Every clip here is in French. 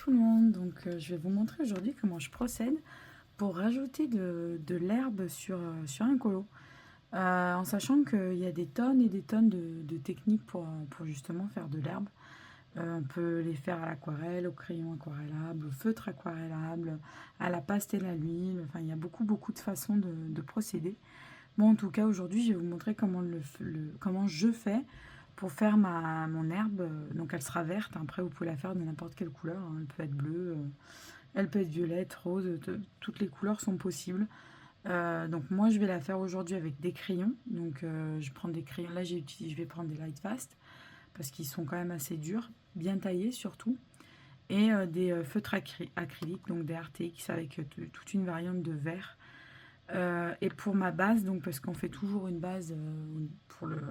tout le monde, donc je vais vous montrer aujourd'hui comment je procède pour rajouter de l'herbe sur un colo. En sachant qu'il y a des tonnes et des tonnes de techniques pour justement faire de l'herbe. On peut les faire à l'aquarelle, au crayon aquarellable, au feutre aquarellable, à la pastel à l'huile. Enfin, il y a beaucoup de façons de procéder. Moi, en tout cas, aujourd'hui, je vais vous montrer comment je fais pour faire mon herbe. Donc, elle sera verte. Après, vous pouvez la faire de n'importe quelle couleur, hein. Elle peut être bleue, elle peut être violette, rose. Toutes les couleurs sont possibles. Donc, moi, je vais la faire aujourd'hui avec des crayons. Donc, je prends des crayons. Là, je vais prendre des Light Fast parce qu'ils sont quand même assez durs, bien taillés surtout. Et des feutres acryliques, donc des RTX avec toute une variante de vert. Et pour ma base, donc parce qu'on fait toujours une base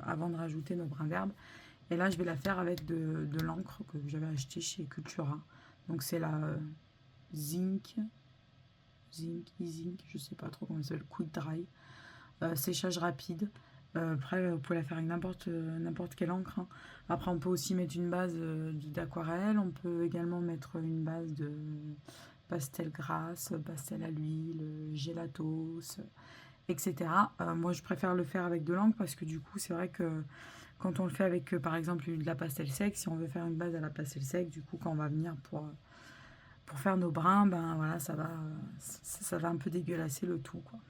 avant de rajouter nos brins d'herbe. Et là, je vais la faire avec de l'encre que j'avais acheté chez Cultura. Donc c'est la Zinc, je sais pas trop comment ça s'appelle, Quick Dry, séchage rapide. Après, vous pouvez la faire avec n'importe quelle encre, hein. Après, on peut aussi mettre une base d'aquarelle. On peut également mettre une base de pastel grasse, pastel à l'huile, gélatos, etc. Moi, je préfère le faire avec de l'encre parce que du coup, c'est vrai que quand on le fait avec, par exemple, de la pastel sec, si on veut faire une base à la pastel sec, du coup, quand on va venir pour faire nos brins, ben voilà, ça va un peu dégueulasser le tout, quoi.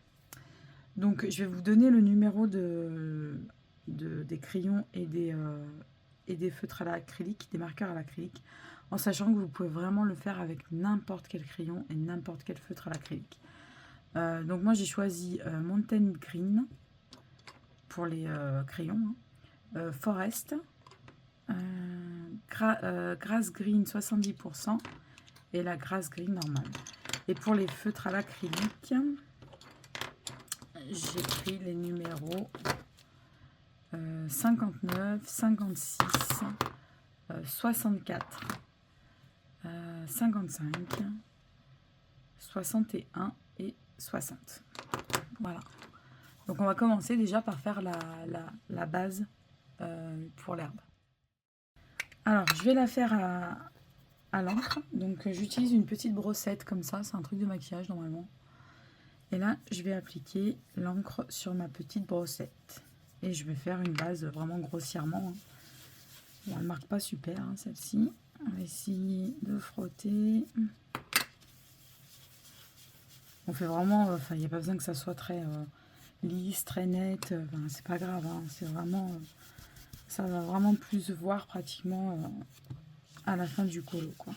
Donc, je vais vous donner le numéro des crayons et des feutres à l'acrylique, des marqueurs à l'acrylique, en sachant que vous pouvez vraiment le faire avec n'importe quel crayon et n'importe quel feutre à l'acrylique. Donc moi j'ai choisi Mountain Green pour les crayons, hein. Forest, Grass Green 70% et la Grass Green normale. Et pour les feutres à l'acrylique, j'ai pris les numéros 59, 56, 64, 55, 61 et 60. Voilà. Donc on va commencer déjà par faire la base pour l'herbe. Alors je vais la faire à l'encre. Donc j'utilise une petite brossette comme ça. C'est un truc de maquillage normalement. Et là je vais appliquer l'encre sur ma petite brossette. Et je vais faire une base vraiment grossièrement, hein. Bon, elle ne marque pas super, hein, celle-ci. On va essayer de frotter. On fait vraiment... Enfin, il n'y a pas besoin que ça soit très lisse, très net. Enfin, c'est pas grave, hein, c'est vraiment... ça va vraiment plus se voir pratiquement à la fin du colo, quoi.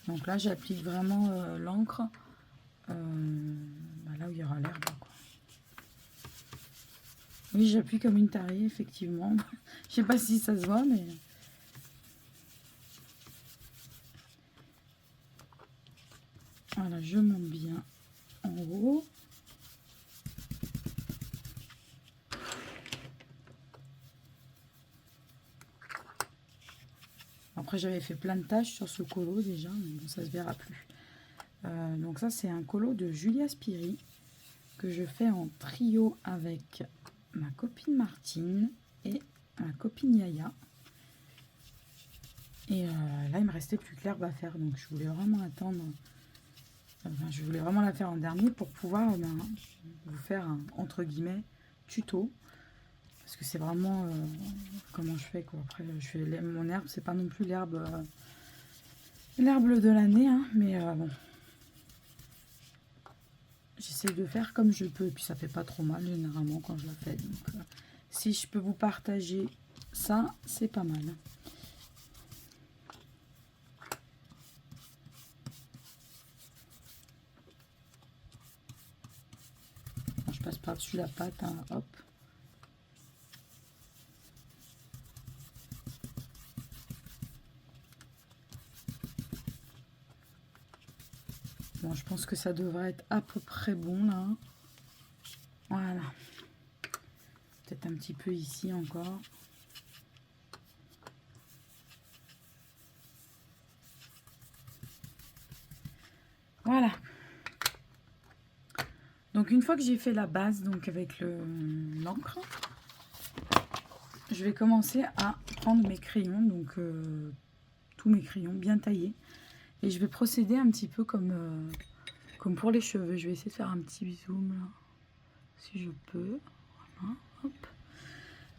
Donc là, j'applique vraiment l'encre là où il y aura l'herbe, quoi. Oui, j'appuie comme une tarée, effectivement. Je sais pas si ça se voit, mais... Voilà, je monte bien en haut. Après, j'avais fait plein de taches sur ce colo déjà, mais bon, ça se verra plus. Donc ça, c'est un colo de Julia Spiri que je fais en trio avec ma copine Martine et ma copine Yaya. Et là, il me restait plus que l'herbe à faire, donc je voulais vraiment attendre. Enfin, je voulais vraiment la faire en dernier pour pouvoir vous faire un, entre guillemets, tuto. Parce que c'est vraiment comment je fais, quoi. Après, je fais mon herbe, c'est pas non plus l'herbe de l'année, hein, mais bon. J'essaie de faire comme je peux, et puis ça fait pas trop mal généralement quand je la fais. Donc, si je peux vous partager ça, c'est pas mal. Je passe par-dessus la pâte, hein, hop. Bon, je pense que ça devrait être à peu près bon là. Voilà. Peut-être un petit peu ici encore. Voilà. Donc une fois que j'ai fait la base, donc avec l'encre, je vais commencer à prendre mes crayons, donc tous mes crayons bien taillés. Et je vais procéder un petit peu comme pour les cheveux. Je vais essayer de faire un petit zoom là, si je peux. Voilà, hop.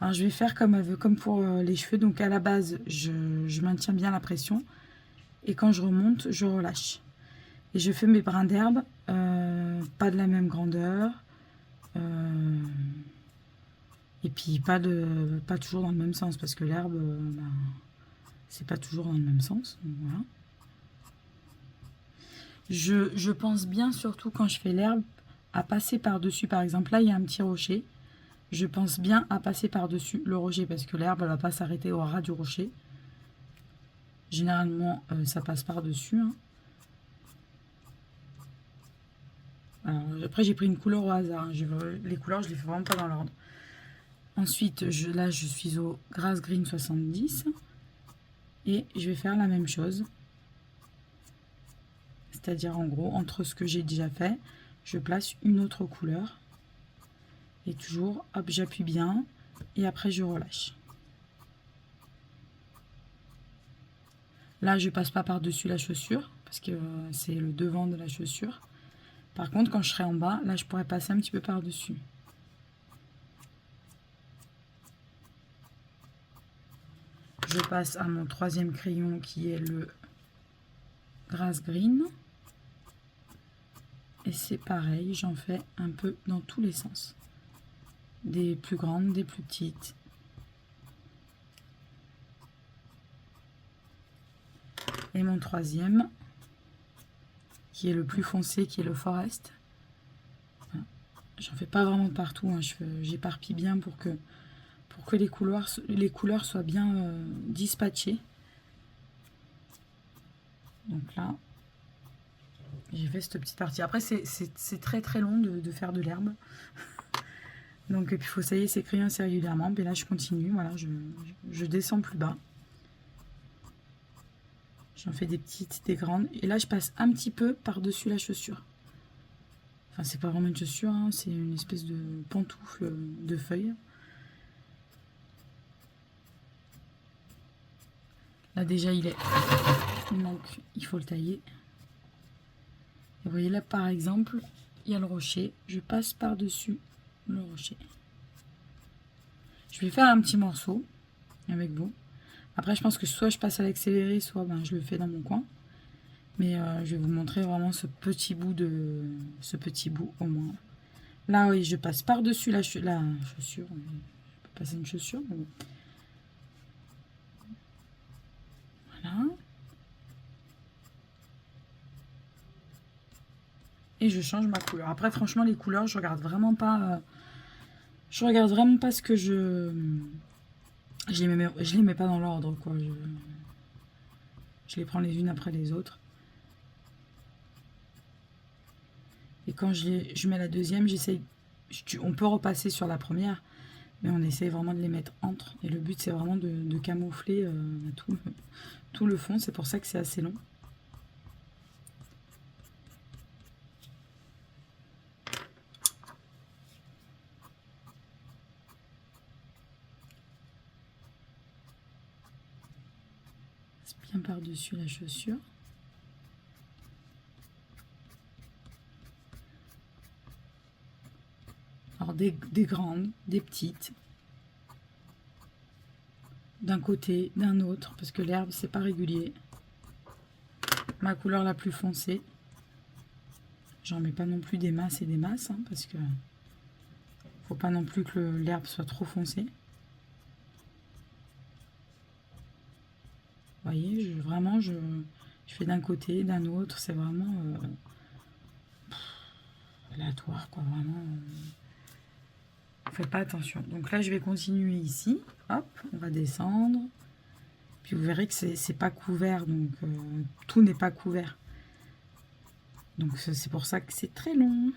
Alors je vais faire comme pour les cheveux. Donc à la base, je maintiens bien la pression. Et quand je remonte, je relâche. Et je fais mes brins d'herbe, pas de la même grandeur. Et puis pas toujours dans le même sens. Parce que l'herbe, c'est pas toujours dans le même sens. Donc, voilà. Je pense bien, surtout quand je fais l'herbe, à passer par-dessus. Par exemple, là, il y a un petit rocher. Je pense bien à passer par-dessus le rocher parce que l'herbe, elle va pas s'arrêter au ras du rocher. Généralement, ça passe par-dessus. Hein. Alors, après, j'ai pris une couleur au hasard. Hein. Les couleurs, je les fais vraiment pas dans l'ordre. Ensuite, là, je suis au Grass Green 70. Et je vais faire la même chose. C'est-à-dire, en gros, entre ce que j'ai déjà fait, je place une autre couleur. Et toujours, hop, j'appuie bien. Et après, je relâche. Là, je passe pas par-dessus la chaussure. Parce que c'est le devant de la chaussure. Par contre, quand je serai en bas, là, je pourrais passer un petit peu par-dessus. Je passe à mon troisième crayon qui est le Grass Green. Et c'est pareil, j'en fais un peu dans tous les sens. Des plus grandes, des plus petites. Et mon troisième, qui est le plus foncé, qui est le Forest. J'en fais pas vraiment partout, hein. J'éparpille bien pour que les couleurs soient bien dispatchées. Donc là, j'ai fait cette petite partie. Après, c'est très très long de faire de l'herbe. Donc, il faut sailler ses crayons assez régulièrement. Mais là, je continue. Voilà, je descends plus bas. J'en fais des petites, des grandes. Et là, je passe un petit peu par-dessus la chaussure. Enfin, c'est pas vraiment une chaussure, hein, c'est une espèce de pantoufle de feuilles. Là, déjà, il manque, il faut le tailler. Et vous voyez là, par exemple, il y a le rocher. Je passe par-dessus le rocher. Je vais faire un petit morceau avec vous. Après, je pense que soit je passe à l'accéléré, soit je le fais dans mon coin. Mais je vais vous montrer vraiment ce petit bout au moins. Là, oui, je passe par-dessus la chaussure. Je peux passer une chaussure. Mais bon. Voilà. Et je change ma couleur. Après, franchement, les couleurs, je regarde vraiment pas ce que je les mets pas dans l'ordre, quoi. Je les prends les unes après les autres. Et quand je mets la deuxième, on peut repasser sur la première, mais on essaie vraiment de les mettre entre. Et le but, c'est vraiment de camoufler tout le fond. C'est pour ça que c'est assez long. C'est bien par-dessus la chaussure. Alors des grandes, des petites, d'un côté, d'un autre, parce que l'herbe c'est pas régulier. Ma couleur la plus foncée, j'en mets pas non plus des masses et des masses, hein, parce que faut pas non plus que l'herbe soit trop foncée. Vous voyez, je fais d'un côté, d'un autre, c'est vraiment aléatoire, quoi, vraiment. Faites pas attention. Donc là, je vais continuer ici. Hop, on va descendre. Puis vous verrez que c'est pas couvert, donc tout n'est pas couvert. Donc c'est pour ça que c'est très long.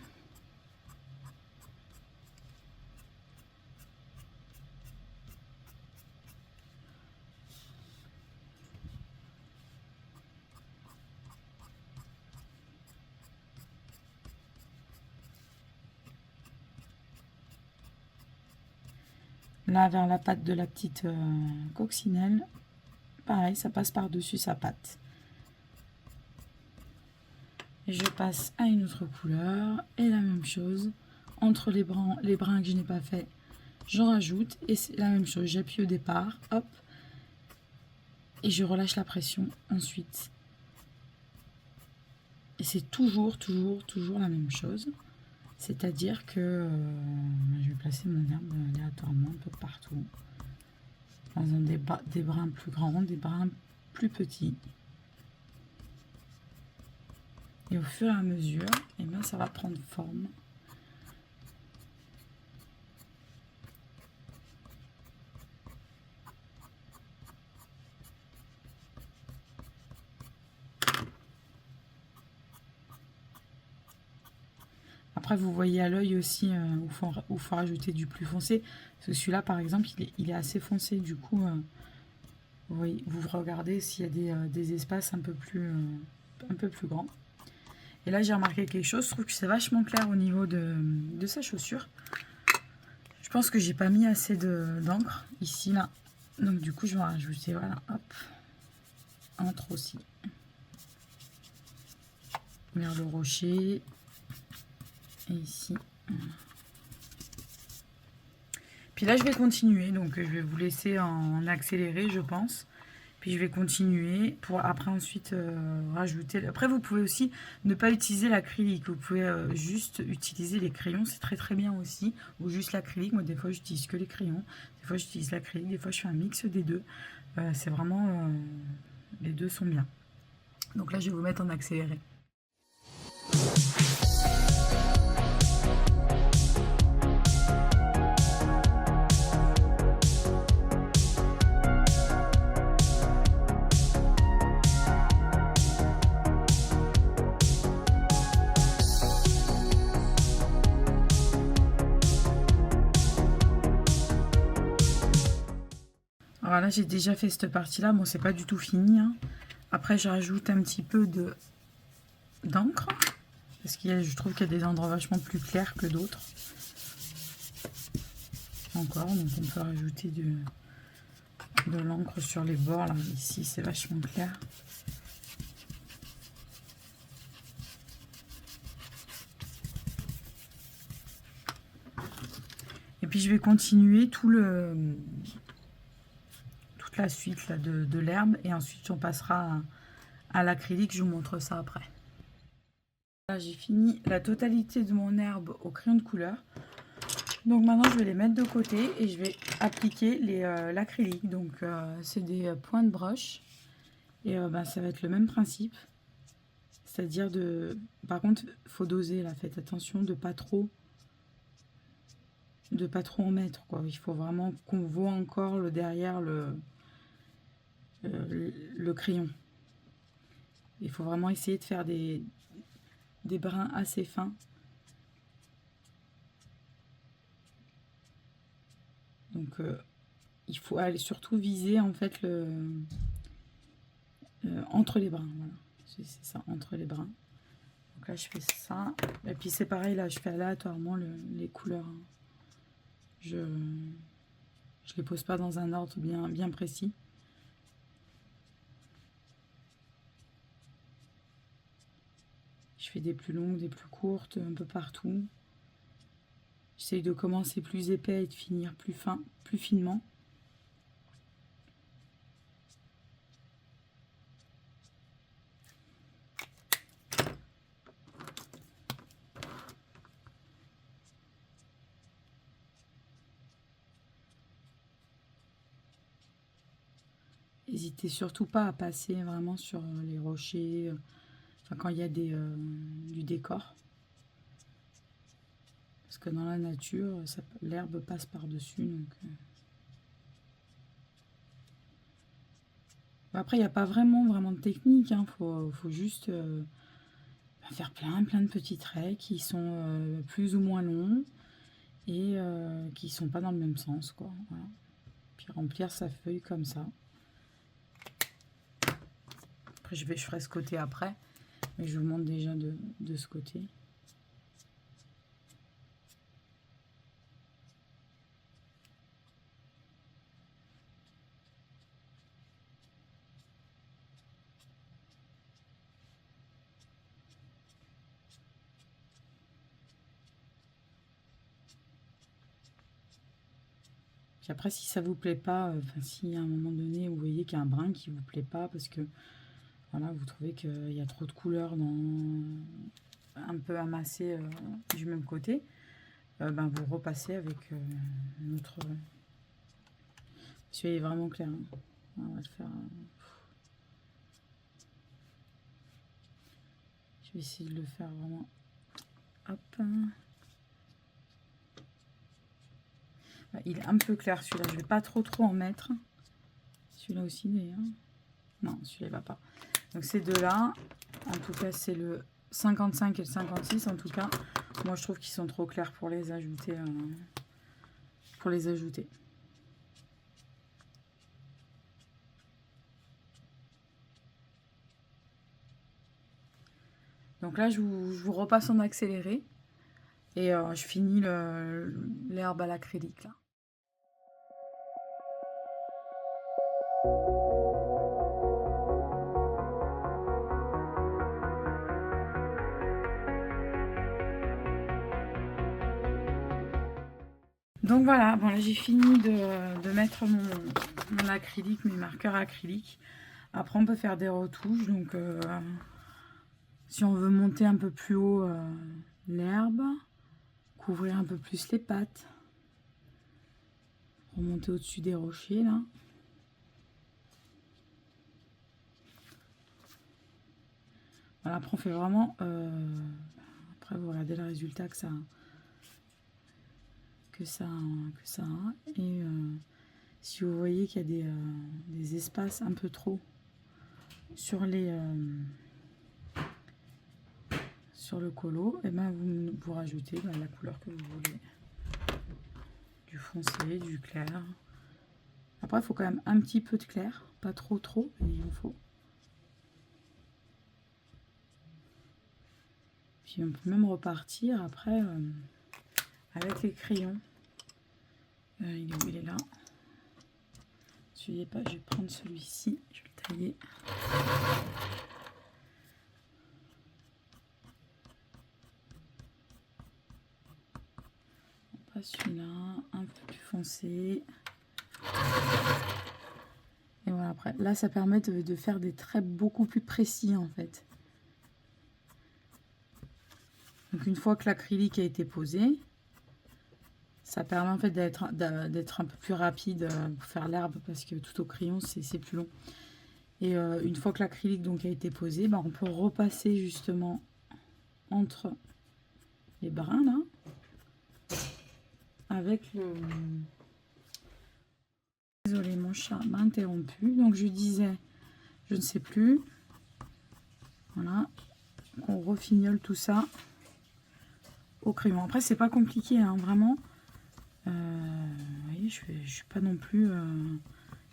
Là, vers la patte de la petite coccinelle, pareil, ça passe par-dessus sa patte. Et je passe à une autre couleur. Et la même chose, entre les brins que je n'ai pas fait, j'en rajoute. Et c'est la même chose, j'appuie au départ, hop. Et je relâche la pression ensuite. Et c'est toujours la même chose. C'est-à-dire que je vais placer mon herbe aléatoirement un peu partout. Dans des brins plus grands, des brins plus petits. Et au fur et à mesure, eh bien, ça va prendre forme. Après, vous voyez à l'œil aussi où il faut rajouter du plus foncé. Parce que celui-là, par exemple, il est assez foncé. Du coup, vous voyez, vous regardez s'il y a des espaces un peu plus grands. Et là, j'ai remarqué quelque chose. Je trouve que c'est vachement clair au niveau de sa chaussure. Je pense que j'ai pas mis assez d'encre ici, là. Donc, du coup, je vais rajouter, voilà, hop, entre aussi. Vers le rocher. Et ici. Puis là, je vais continuer. Donc, je vais vous laisser en accéléré, je pense. Puis je vais continuer pour après ensuite rajouter. Après, vous pouvez aussi ne pas utiliser l'acrylique. Vous pouvez juste utiliser les crayons. C'est très bien aussi. Ou juste l'acrylique. Moi, des fois, j'utilise que les crayons. Des fois, j'utilise l'acrylique. Des fois, je fais un mix des deux. C'est vraiment... les deux sont bien. Donc là, je vais vous mettre en accéléré. Voilà, j'ai déjà fait cette partie-là. Bon, c'est pas du tout fini. Hein. Après, je rajoute un petit peu d'encre. Parce que je trouve qu'il y a des endroits vachement plus clairs que d'autres. Encore, donc on peut rajouter de l'encre sur les bords. Là, ici, c'est vachement clair. Et puis, je vais continuer toute la suite là, de l'herbe. Et ensuite, on passera à l'acrylique. Je vous montre ça après. Là, j'ai fini la totalité de mon herbe au crayon de couleur. Donc maintenant, je vais les mettre de côté et je vais appliquer l'acrylique. Donc, c'est des points de broche. Et ça va être le même principe. C'est-à-dire Par contre, il faut doser là. Faites attention de pas trop en mettre, quoi. Il faut vraiment qu'on voit encore derrière le crayon. Il faut vraiment essayer de faire des brins assez fins. Donc, il faut aller surtout viser en fait entre les brins. Voilà. C'est ça, entre les brins. Donc là, je fais ça. Et puis c'est pareil, là, je fais aléatoirement les couleurs. Hein. Je les pose pas dans un ordre bien précis. Je fais des plus longues, des plus courtes, un peu partout. J'essaye de commencer plus épais et de finir plus finement. N'hésitez surtout pas à passer vraiment sur les rochers, enfin quand il y a du décor. Parce que dans la nature, l'herbe passe par-dessus. Après, il n'y a pas vraiment de technique. Hein. Faut juste faire plein de petits traits qui sont plus ou moins longs et qui ne sont pas dans le même sens, quoi. Voilà. Puis remplir sa feuille comme ça. Après, je ferai ce côté après, mais je vous montre déjà de ce côté. Puis après, si ça vous plaît pas, enfin si à un moment donné vous voyez qu'il y a un brin qui vous plaît pas parce que voilà, vous trouvez qu'il y a trop de couleurs un peu amassées du même côté, ben vous repassez avec notre. Celui-là est vraiment clair. Hein. On va le faire. Je vais essayer de le faire vraiment. Hop. Il est un peu clair celui-là. Je vais pas trop en mettre. Celui-là aussi d'ailleurs. Non, celui-là il va pas. Donc ces deux-là, en tout cas c'est le 55 et le 56 en tout cas. Moi je trouve qu'ils sont trop clairs pour les ajouter. Donc là je vous repasse en accéléré. Et je finis l'herbe à l'acrylique là. Donc voilà, bon là j'ai fini de mettre mon acrylique, mes marqueurs acryliques. Après on peut faire des retouches, donc si on veut monter un peu plus haut l'herbe, couvrir un peu plus les pattes, remonter au-dessus des rochers là. Voilà, après on fait vraiment, après vous regardez le résultat que ça a. Et si vous voyez qu'il y a des espaces un peu trop sur le colo, et ben vous rajoutez la couleur que vous voulez, du foncé, du clair. Après il faut quand même un petit peu de clair, pas trop mais il en faut. Puis on peut même repartir après avec les crayons. Il est où? Il est là. Celui-là pas, je vais prendre celui-ci, je vais le tailler. On passe celui-là, un peu plus foncé. Et voilà, après, là ça permet de faire des traits beaucoup plus précis en fait. Donc une fois que l'acrylique a été posé, ça permet en fait d'être un peu plus rapide pour faire l'herbe parce que tout au crayon c'est plus long. Et une fois que l'acrylique donc a été posé, ben, on peut repasser justement entre les brins là avec le. Désolée, mon chat m'a interrompu. Donc je disais, je ne sais plus. Voilà, on refignole tout ça au crayon. Après c'est pas compliqué, hein, vraiment. Vous voyez, je suis pas non plus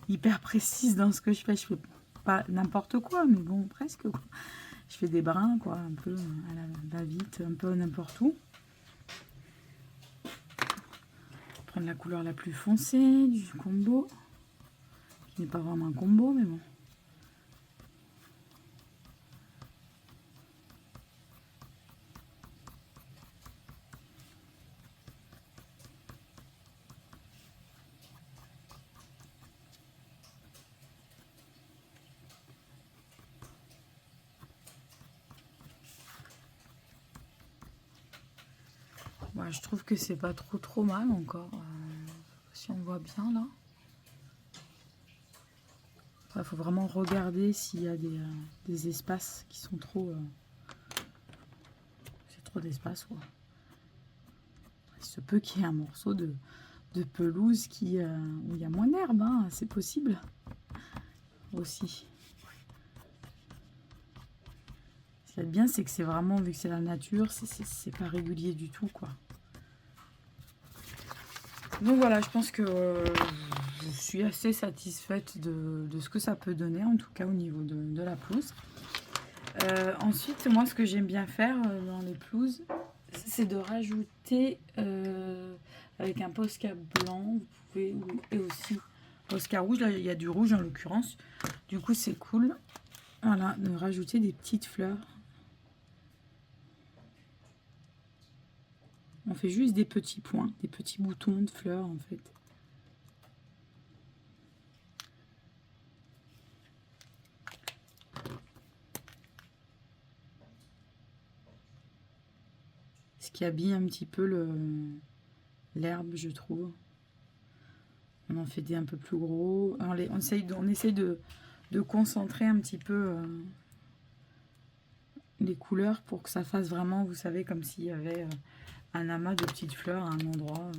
hyper précise dans ce que je fais. Je fais pas n'importe quoi, mais bon, presque quoi. Je fais des brins, quoi, un peu à la va-vite, un peu n'importe où. Prendre la couleur la plus foncée du combo, qui n'est pas vraiment un combo, mais bon. Ouais, je trouve que c'est pas trop mal encore. Si on voit bien là. Il faut vraiment regarder s'il y a des espaces qui sont trop. C'est trop d'espace, quoi. Il se peut qu'il y ait un morceau de pelouse où il y a moins d'herbe, hein, c'est possible aussi. Ce qui est bien, c'est que c'est vraiment, vu que c'est la nature, c'est pas régulier du tout, quoi. Donc voilà, je pense que je suis assez satisfaite de ce que ça peut donner, en tout cas au niveau de la pelouse. Ensuite, moi, ce que j'aime bien faire dans les pelouses, c'est de rajouter avec un Posca blanc, vous pouvez, et aussi Posca rouge. Là, il y a du rouge en l'occurrence. Du coup, c'est cool. Voilà, de rajouter des petites fleurs. On fait juste des petits points, des petits boutons de fleurs en fait. qui habille un petit peu l'herbe, je trouve. On en fait des un peu plus gros. On essaye de concentrer un petit peu les couleurs pour que ça fasse vraiment, vous savez, comme s'il y avait un amas de petites fleurs à un endroit.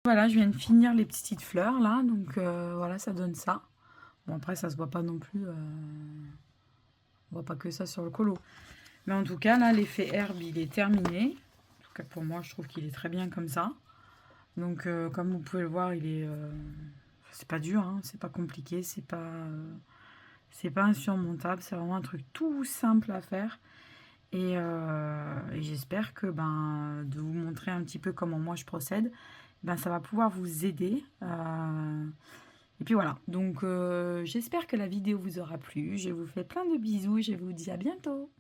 Voilà, je viens de finir les petites fleurs là, donc voilà, ça donne ça. Bon, après, ça se voit pas non plus, on voit pas que ça sur le colo. Mais en tout cas, là, l'effet herbe, il est terminé. En tout cas, pour moi, je trouve qu'il est très bien comme ça. Donc, comme vous pouvez le voir, c'est pas dur, hein, c'est pas compliqué, c'est pas insurmontable, c'est vraiment un truc tout simple à faire. Et j'espère que de vous montrer un petit peu comment moi je procède, ça va pouvoir vous aider. Et puis voilà, donc j'espère que la vidéo vous aura plu. Je vous fais plein de bisous, je vous dis à bientôt.